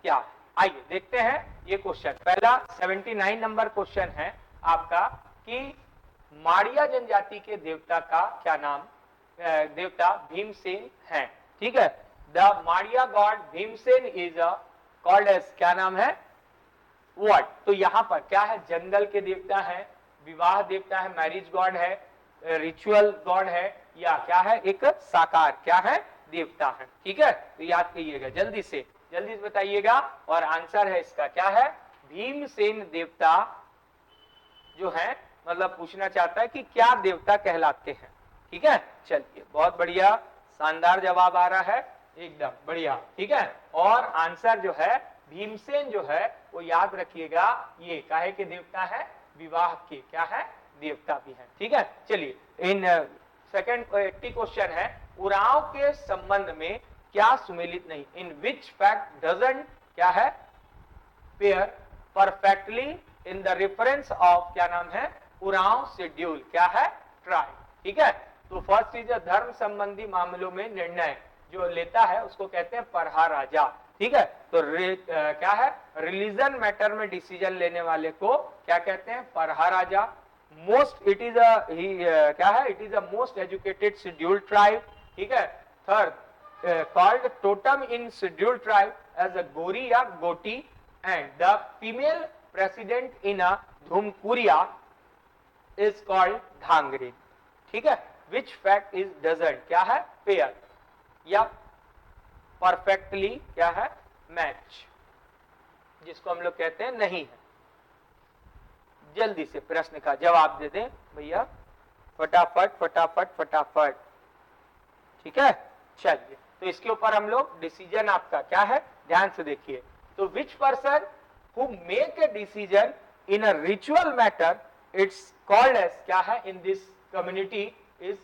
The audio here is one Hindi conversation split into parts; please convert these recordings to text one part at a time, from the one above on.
क्या? आइए देखते हैं ये क्वेश्चन। पहला 79 नंबर क्वेश्चन है आपका कि माड़िया जनजाति के देवता का क्या नाम? देवता भीमसेन है। ठीक है, the Madia god Bhimsen is called as, क्या नाम है? व्हाट? तो यहां पर क्या है? जंगल के देवता है, विवाह देवता है, मैरिज गॉड है, रिचुअल गॉड है, या क्या है? एक साकार क्या है? देवता है। ठीक है, तो याद करिएगा, जल्दी से बताइएगा। और आंसर है इसका क्या है? भीमसेन देवता जो है, मतलब पूछना चाहता है कि क्या देवता कहलाते हैं। ठीक है, चलिए बहुत बढ़िया, शानदार जवाब आ रहा है, एकदम बढ़िया। ठीक है, और आंसर जो है भीमसेन जो है वो याद रखिएगा, ये काहे के देवता है? विवाह के क्या है? देवता भी है। ठीक है, चलिए इन सेकंड 80 क्वेश्चन है, उरांव के संबंध में क्या सुमेलित नहीं? इन विच फैक्ट डजंट क्या है? Pair perfectly in the reference of, क्या नाम है? उरांव शेड्यूल क्या है? ट्राइब। ठीक है, तो फर्स्ट चीज धर्म संबंधी मामलों में निर्णय जो लेता है उसको कहते हैं परहा राजा। ठीक है, तो क्या है? रिलीजन मैटर में डिसीजन लेने वाले को क्या कहते हैं? परहा राजा। मोस्ट इट इज क्या है? It is a most educated scheduled tribe. ठीक है, third called totem in scheduled tribe as a गोरी या गोटी, and the female president in a Dhumkuria is called Dhangri. ठीक है, which fact is doesn't क्या है? pair या perfectly क्या है? match, जिसको हम लोग कहते हैं नहीं है। जल्दी से प्रश्न का जवाब दे दें भैया, फटाफट फटाफट फटाफट। ठीक है, चलिए तो इसके ऊपर हम लोग डिसीजन आपका क्या है? ध्यान से देखिए। तो which person who make a decision in a ritual matter, it's called as क्या है? in this community is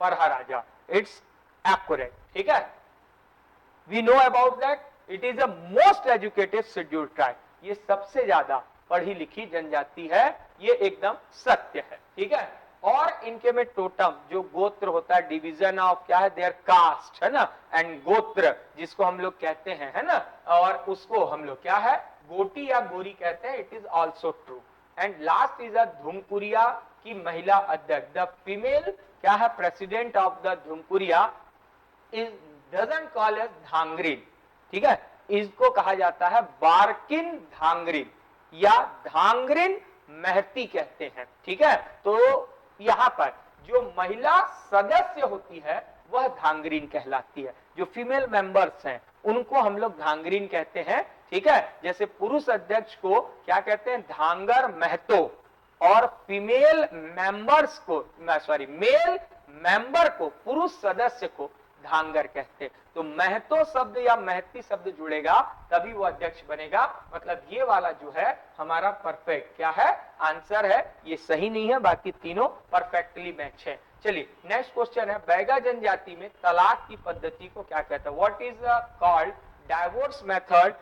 परहा Raja. it's accurate। ठीक है, we know about that, it is a most educated scheduled tribe, ये सबसे ज्यादा पढ़ी लिखी जनजाति है, ये एकदम सत्य है। ठीक है, और इनके में टोटम जो गोत्र होता है, डिवीजन ऑफ क्या है? देयर कास्ट है ना, एंड गोत्र जिसको हम लोग कहते हैं है ना, और उसको हम लोग क्या है? गोटी या गोरी कहते हैं। It is also true. And last is a Dhumkuria की महिला अध्यक्ष, द फीमेल क्या है? President of the Dhumkuria is doesn't call as Dhangrin. ठीक है, इसको कहा जाता है बारकिन धांगरीन या धांगरीन महती कहते हैं। ठीक है, तो यहां पर जो महिला सदस्य होती है वह धांगरीन कहलाती है। जो फीमेल मेंबर्स हैं उनको हम लोग धांगरीन कहते हैं। ठीक है, जैसे पुरुष अध्यक्ष को क्या कहते हैं? धांगर महतो, और फीमेल मेंबर्स को सॉरी मेल मेंबर को, पुरुष सदस्य को धांगर कहते हैं। तो महतो शब्द या महती शब्द जुड़ेगा तभी वो अध्यक्ष बनेगा। मतलब ये वाला जो है हमारा परफेक्ट क्या है? आंसर है। ये सही नहीं है, बाकी तीनों परफेक्टली मैच है। चलिए नेक्स्ट क्वेश्चन है, बैगा जनजाति में तलाक की पद्धति को क्या कहता है? What is called divorce method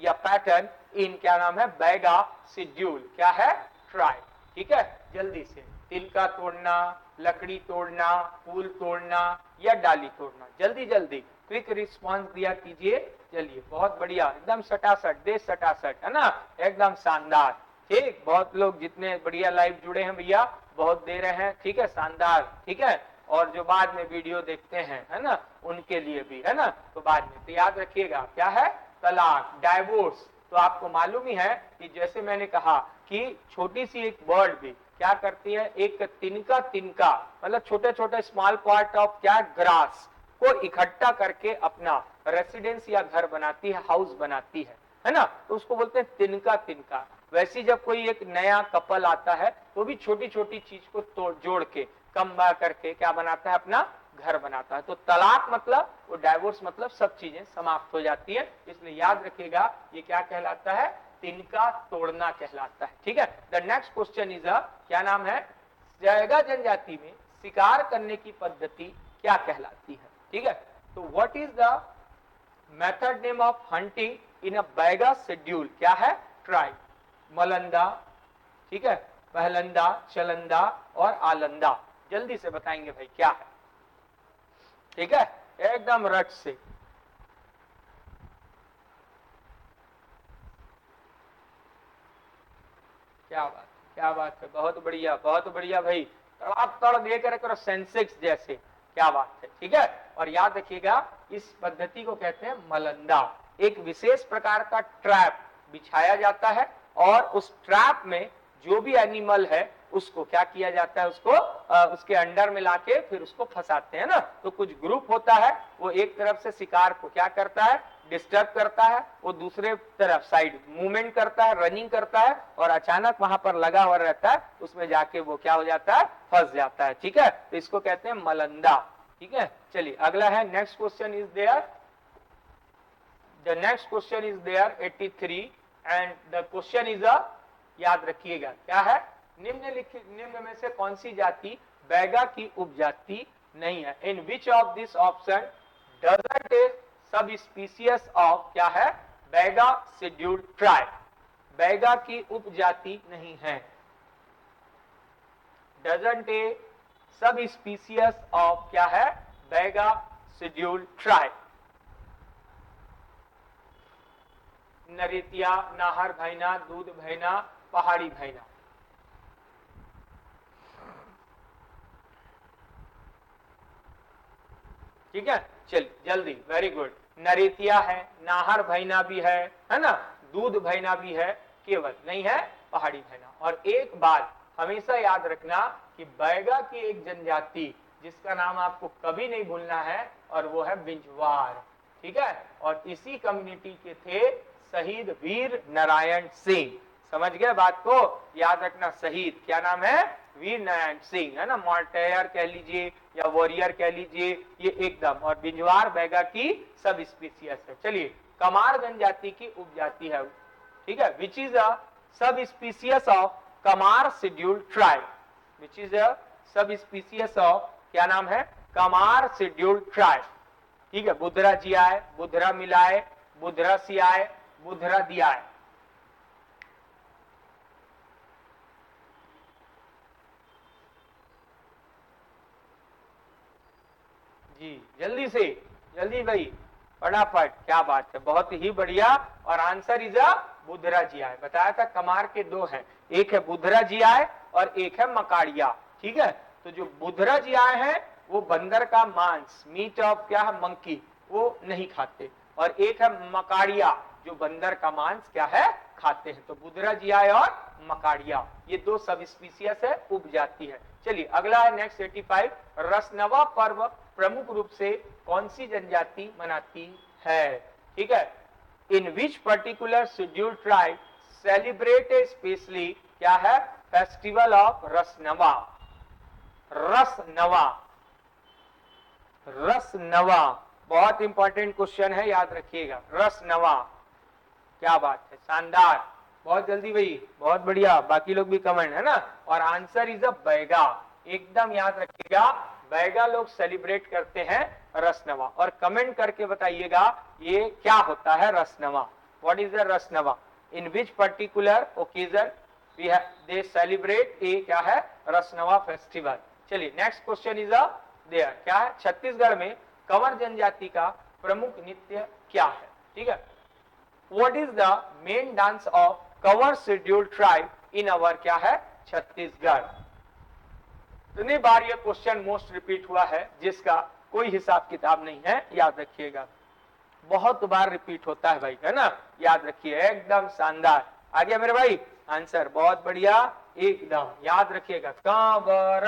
या पैटर्न इन क्या नाम है? बैगा शेड्यूल क्या है? ट्राइब। ठीक है, जल्दी से तिनका तोड़ना, लकड़ी तोड़ना, फूल तोड़ना या डाली तोड़ना, जल्दी जल्दी क्विक रिस्पांस दिया कीजिए। चलिए बहुत बढ़िया, एकदम सटासट दे सटासट है ना, एकदम शानदार। ठीक, बहुत लोग जितने बढ़िया लाइव जुड़े हैं भैया, बहुत दे रहे हैं। ठीक है, शानदार। ठीक है, और जो बाद में वीडियो देखते हैं है ना, उनके लिए भी है ना, तो बाद में तो याद रखिएगा क्या है? तलाक, डाइवोर्स। तो आपको मालूम ही है कि जैसे मैंने कहा कि छोटी सी एक बर्ड भी क्या करती है? एक तिनका तिनका मतलब छोटे छोटे स्मॉल पार्ट ऑफ क्या? ग्रास को इकट्ठा करके अपना रेसिडेंस या घर बनाती है, हाउस बनाती है ना, तो उसको बोलते हैं तिनका तिनका। वैसे जब कोई एक नया कपल आता है तो भी छोटी छोटी चीज को तोड़ जोड़ के कम करके क्या बनाता है? अपना घर बनाता है। तो तलाक मतलब वो डाइवोर्स मतलब सब चीजें समाप्त हो जाती है। इसलिए याद रखिएगा ये क्या कहलाता है? तिनका तोड़ना कहलाता है। ठीक है, द नेक्स्ट क्वेश्चन इज क्या नाम है? बैगा जनजाति में शिकार करने की पद्धति क्या कहलाती है? ठीक है, तो what is the method name of hunting in a Baiga schedule क्या है? ट्राइब। मलंदा, ठीक है, पहलंदा, चलंदा और आलंदा। जल्दी से बताएंगे भाई क्या है? ठीक है, एकदम रट से। क्या बात है, बहुत बढ़िया भाई, तड़ातड़ दे कर करो सेंसेक्स जैसे, क्या बात है, ठीक है। और याद रखिएगा इस पद्धति को कहते हैं मलंदा। एक विशेष प्रकार का ट्रैप बिछाया जाता है और उस ट्रैप में जो भी एनिमल है उसको क्या किया जाता है, उसको उसके अंडर में लाके फिर उसको फंसाते हैं ना। तो कुछ ग्रुप होता है, वो एक तरफ से शिकार को क्या करता है, डिस्टर्ब करता है, वो दूसरे तरफ साइड मूवमेंट करता है, रनिंग करता है, और अचानक वहां पर लगा हुआ रहता है, उसमें जाके वो क्या हो जाता है, फंस जाता है, ठीक है। तो इसको कहते हैं मलंदा, ठीक है। चलिए अगला है, next question is there, the next question is there 83 and the question is याद रखिएगा क्या है, निम्न में से कौन सी जाति बैगा की उपजाति नहीं है। In which of this option doesn't a sub species of क्या है, बैगा शेड्यूल्ड ट्राइब, बैगा की उपजाति नहीं है। Doesn't a sub species of क्या है, बैगा शेड्यूल्ड ट्राइब। नरेतिया, नाहर भैना, दूध भैना, पहाड़ी भैना। ठीक है, चल जल्दी, वेरी गुड। नरेतिया है, नाहर भैना भी है ना, दूध भैना भी है, केवल नहीं है पहाड़ी भैना। और एक बात हमेशा याद रखना कि बैगा की एक जनजाति जिसका नाम आपको कभी नहीं भूलना है, और वो है बिंजवार, ठीक है। और इसी कम्युनिटी के थे शहीद वीर नारायण सिंह, समझ गए बात को, याद रखना। शहीद क्या नाम है, वीर नारायण सिंह, है ना, मार्टायर कह लीजिए या वॉरियर कह लीजिए, ये एकदम। और बिंजवार बैगा की सब स्पीसीज है। चलिए, कमार जनजाति की उपजाति है, ठीक है। विच इज अ सब species of Kumar scheduled tribe, which is अ सब स्पीसीज ऑफ क्या नाम है, कमार शेड्यूल्ड ट्राइब, ठीक है। बुधरा जियाए, बुधरा मिलाए, बुधरा सियाए, बुधरा दियाए। जी जल्दी से, जल्दी भाई, फटाफट, क्या बात है, बहुत ही बढ़िया। और आंसर इज अ बुधरा जियाए। बताया था कमार के दो हैं, एक है बुधरा जियाए और एक है मकाड़िया, ठीक है। तो जो बुधरा जियाए हैं वो बंदर का मांस, मीट ऑफ क्या है, मंकी, वो नहीं खाते। और एक है मकाड़िया जो बंदर का मांस क्या है, खाते हैं। तो बुधरा जियाए और मकाड़िया ये दो सब स्पीसीज है, उपजाति है। चलिए अगला है नेक्स्ट 85, रसनवा पर्व प्रमुख रूप से कौन सी जनजाति मनाती है, ठीक है। In which particular scheduled tribe celebrate specially क्या है, फेस्टिवल ऑफ रसनवा। रसनवा, रसनवा बहुत इंपॉर्टेंट क्वेश्चन है, याद रखिएगा। रसनवा, क्या बात है, शानदार, बहुत जल्दी भाई, बहुत बढ़िया। बाकी लोग भी कमेंट, है ना। और आंसर इज अ बैगा, एकदम याद रखिएगा, बैगा लोग सेलिब्रेट करते हैं रसनवा। और कमेंट करके बताइएगा ये क्या होता है Rasanwa, what is the Rasanwa, in which particular occasion we have they celebrate a क्या है, रसनवा फेस्टिवल। चलिए नेक्स्ट क्वेश्चन इज देयर, क्या है, छत्तीसगढ़ में कंवर जनजाति का प्रमुख नृत्य क्या है, ठीक है। What is the main dance of Kanwar scheduled tribe in our क्या है, छत्तीसगढ़। इतनी बार ये क्वेश्चन मोस्ट रिपीट हुआ है जिसका कोई हिसाब किताब नहीं है, याद रखिएगा। बहुत बार रिपीट होता है भाई, है ना, याद रखिए, एकदम शानदार। आ गया मेरे भाई आंसर, बहुत बढ़िया, एकदम याद रखिएगा, कंवर।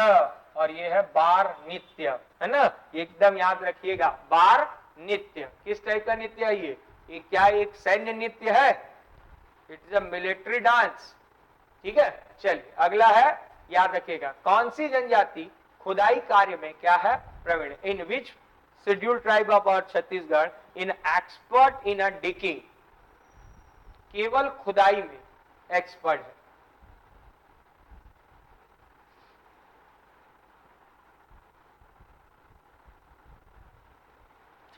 और ये है बार नृत्य, है ना, एकदम याद रखिएगा, बार नृत्य। किस टाइप का नृत्य है ये क्या एक सैन्य नृत्य है, it is a military dance, ठीक है। चलिए अगला है, याद रखिएगा, कौन सी जनजाति खुदाई कार्य में क्या है, Praveen. In which scheduled tribe of our Chhattisgarh in expert in a digging, केवल खुदाई में एक्सपर्ट है।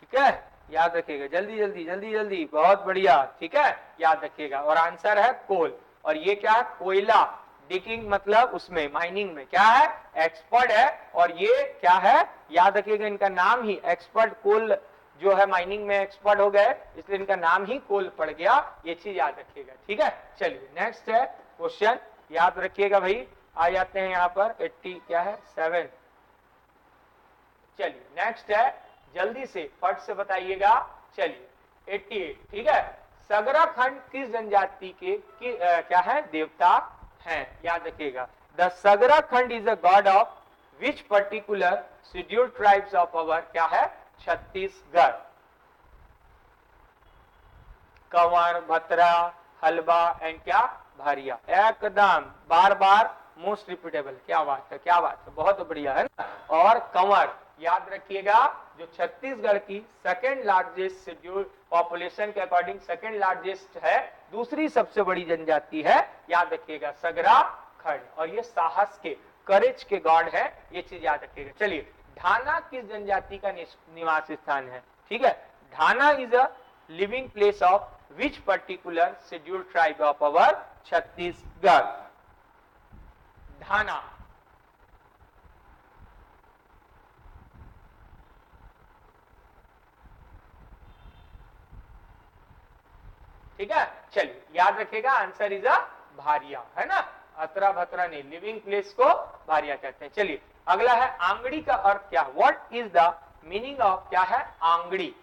ठीक है, याद रखिएगा, जल्दी जल्दी जल्दी जल्दी, बहुत बढ़िया, ठीक है, याद रखिएगा। और आंसर है कोल। और ये क्या है, कोयला, डिगिंग मतलब उसमें माइनिंग में क्या है, एक्सपर्ट है। और ये क्या है, याद रखिएगा, इनका नाम ही एक्सपर्ट, कोल जो है माइनिंग में एक्सपर्ट हो गए, इसलिए इनका नाम ही कोल पड़ गया, ये चीज याद रखिएगा, ठीक है। चलिए नेक्स्ट है क्वेश्चन, याद रखिएगा भाई। आ जाते हैं यहाँ पर 80 क्या है 7। चलिए नेक्स्ट है, जल्दी से फट से बताइएगा। चलिए 88, ठीक है। सगरा खंड किस जनजाति के क्या है देवता हैं, याद रखिएगा। द सगरा खंड is a God of which particular scheduled tribes of our क्या है छत्तीसगढ़। कंवर, भतरा, हलबा एंड क्या भारिया। एकदम बार बार मोस्ट रिपीटेबल। क्या बात है, क्या बात है, बहुत बढ़िया है ना। और कंवर याद रखिएगा, जो छत्तीसगढ़ की सेकेंड लार्जेस्ट शेड्यूल पॉपुलेशन के अकॉर्डिंग सेकेंड लार्जेस्ट है, दूसरी सबसे बड़ी जनजाति है, याद रखिएगा सगरा खंड। और ये साहस के करेज के गॉड है, ये चीज याद रखिएगा। चलिए ढाना किस जनजाति का निवास स्थान है, ठीक है। ढाना is a living place of which particular scheduled tribe of our Chhattisgarh. ढाना, ठीक है। चलिए याद रखिएगा आंसर इज अ भारिया, है ना। अतरा भतरा नहीं, लिविंग प्लेस को भारिया कहते हैं। चलिए अगला है आंगड़ी का अर्थ क्या। What is the meaning of क्या है आंगड़ी।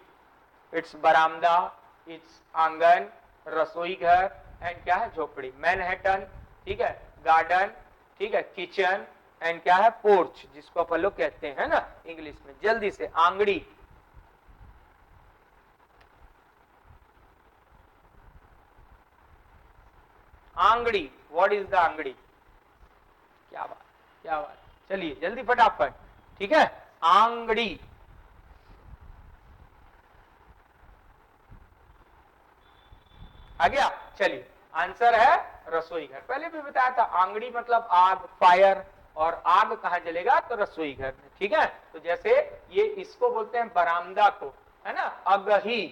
इट्स बरामदा, इट्स आंगन, रसोई घर एंड क्या है झोपड़ी। मैनहट्टन, ठीक है, गार्डन, ठीक है, किचन एंड क्या है पोर्च, जिसको अपन लोग कहते हैं ना इंग्लिश में। जल्दी से Angadi, Angadi, what is the Angadi. क्या बात, क्या बात। चलिए जल्दी फटाफट, ठीक है। आंगड़ी, आ गया। चलिए आंसर है रसोई घर। पहले भी बताया था आंगड़ी मतलब आग, फायर, और आग कहां जलेगा तो रसोई घर में, ठीक है। तो जैसे ये इसको बोलते हैं बरामदा को, है ना, अगही,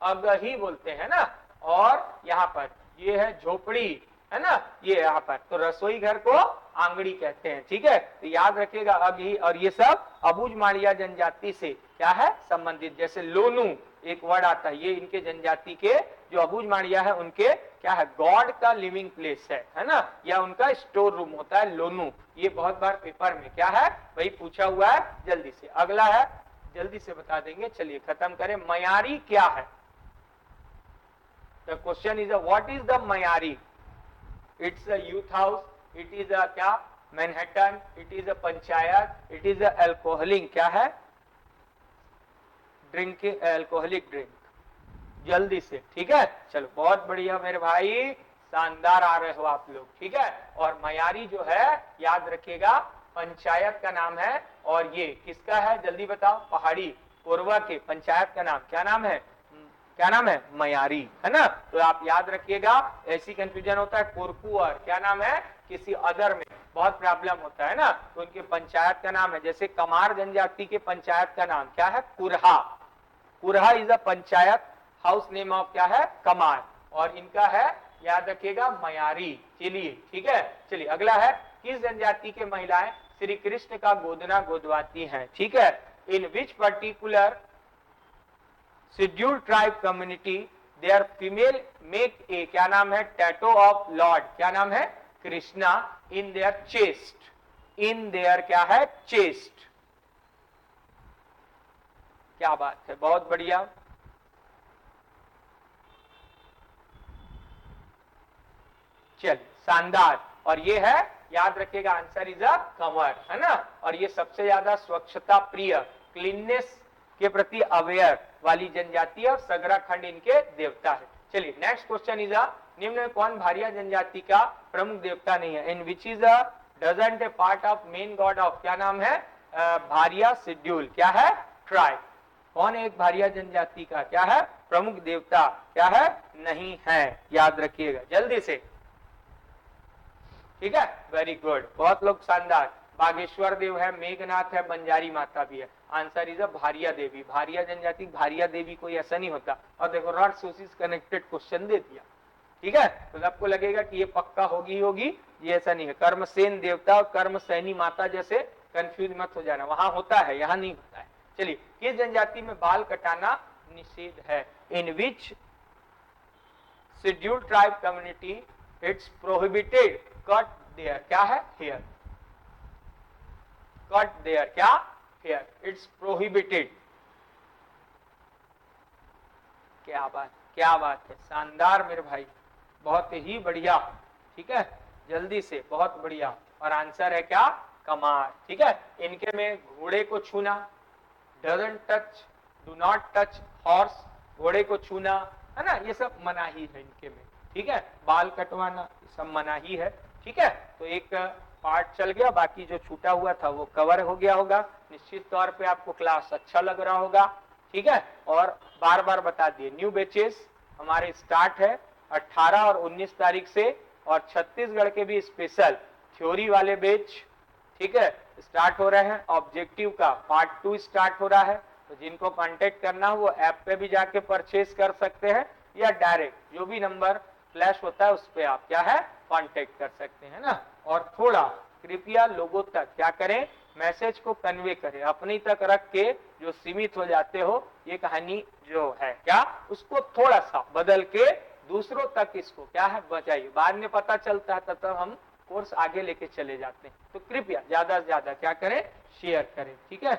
अगही बोलते हैं ना। और यहाँ पर ये है झोपड़ी, है ना, ये यहाँ पर तो रसोई घर को आंगड़ी कहते हैं, ठीक है। तो याद रखिएगा अगही। और ये सब अबुझ माड़िया जनजाति से क्या है संबंधित। जैसे लोनू एक वर्ड आता है, ये इनके जनजाति के जो अबुझ माड़िया है उनके क्या है गॉड का लिविंग प्लेस है ना, या उनका स्टोर रूम होता है लोनू। ये बहुत बार पेपर में क्या है वही पूछा हुआ है। जल्दी से अगला है, जल्दी से बता देंगे। चलिए खत्म करें। मयारी क्या है। The question is what is the Mayari? It's a youth house. It is a क्या Manhattan. It is a panchayat. It is a alcoholic क्या है ड्रिंकिंग, alcoholic drink। जल्दी से, ठीक है। चलो बहुत बढ़िया मेरे भाई, शानदार आ रहे हो आप लोग, ठीक है। और मयारी जो है याद रखिएगा पंचायत का नाम है। और ये किसका है जल्दी बताओ। पहाड़ी कोरवा के पंचायत का नाम क्या नाम है, क्या नाम है मयारी, है ना। तो आप याद रखिएगा, ऐसी कंफ्यूजन होता है कोरकू और क्या नाम है किसी अदर में बहुत प्रॉब्लम होता है ना। तो उनके पंचायत का नाम है, जैसे कमार जनजाति के पंचायत का नाम क्या है Kurha. Kurha is a panchayat, house name of क्या है कमार। और इनका है याद रखिएगा मयारी। चलिए ठीक है। चलिए अगला है, किस जनजाति के महिलाएं श्री कृष्ण का गोदना गोदवाती हैं, ठीक है। In which particular scheduled tribe community their female make a क्या नाम है टैटू ऑफ लॉर्ड, क्या नाम है Krishna, in their chest, in their क्या है चेस्ट। क्या बात है, बहुत बढ़िया। चलिए शानदार। और ये है याद रखिएगा आंसर इज अ कंवर, है ना। और ये सबसे ज्यादा स्वच्छता प्रिय, क्लीननेस के प्रति अवेयर वाली जनजाति और सगरा खंड इनके देवता है। चलिए नेक्स्ट क्वेश्चन इज अ, निम्न में कौन भारिया जनजाति का प्रमुख देवता नहीं है। In which is a doesn't a part of main god of क्या नाम है भारिया शेड्यूल क्या है ट्राइब। कौन एक भारिया जनजाति का क्या है प्रमुख देवता क्या है नहीं है, याद रखिएगा जल्दी से, ठीक है। वेरी गुड, बहुत लोग शानदार। बागेश्वर देव है, मेघनाथ है, बंजारी माता भी है। आंसर इज अ भारिया देवी। भारिया जनजाति भारिया देवी कोई ऐसा नहीं होता। और देखो नॉट सोर्सेस कनेक्टेड क्वेश्चन दे दिया, ठीक है। तो आपको लगेगा कि ये पक्का होगी होगी, ये ऐसा नहीं है। कर्मसेन देवता और कर्मसैनी माता जैसे कंफ्यूज मत हो जाना, वहां होता है यहाँ नहीं होता है। चलिए किस जनजाति में बाल कटाना निषेध है। In which scheduled tribe community it's prohibited cut their, क्या है, हेयर, कट देयर क्या, हेयर, इट्स प्रोहिबिटेड। क्या बात है, शानदार मेरे भाई, बहुत ही बढ़िया। ठीक है, जल्दी से, बहुत बढ़िया। और आंसर है क्या, कमार। ठीक है, इनके में घोड़े को छूना, doesn't touch, do not touch horse, घोड़े को छूना, है ना, ये सब मनाही है इनके में। ठीक है, बाल कटवाना, ये सब मनाही है। ठीक है, तो एक पार्ट चल गया, बाकी जो छूटा हुआ था वो कवर हो गया होगा। निश्चित तौर पे आपको क्लास अच्छा लग रहा होगा। ठीक है, और बार बार बता दिए, न्यू बैचेस हमारे स्टार्ट है 18 और 19 तारीख से, और छत्तीसगढ़ के भी स्पेशल थ्योरी वाले बैच, ठीक है, स्टार्ट हो रहे हैं। ऑब्जेक्टिव का पार्ट 2 स्टार्ट हो रहा है, तो जिनको कांटेक्ट करना हो वो ऐप पे भी जाके परचेज कर सकते हैं, या डायरेक्ट जो भी नंबर फ्लैश होता है उस पे आप क्या है कांटेक्ट कर सकते हैं ना। और थोड़ा कृपया लोगों तक क्या करें, मैसेज को कन्वे करें, अपनी तक रख के जो सीमित हो जाते हो, ये कहानी जो है क्या, उसको थोड़ा सा बदल के दूसरों तक इसको क्या है बचाइए। बाद में पता चलता है तब हम कोर्स आगे लेके चले जाते हैं। तो कृपया ज्यादा से ज्यादा क्या करें, शेयर करें। ठीक है,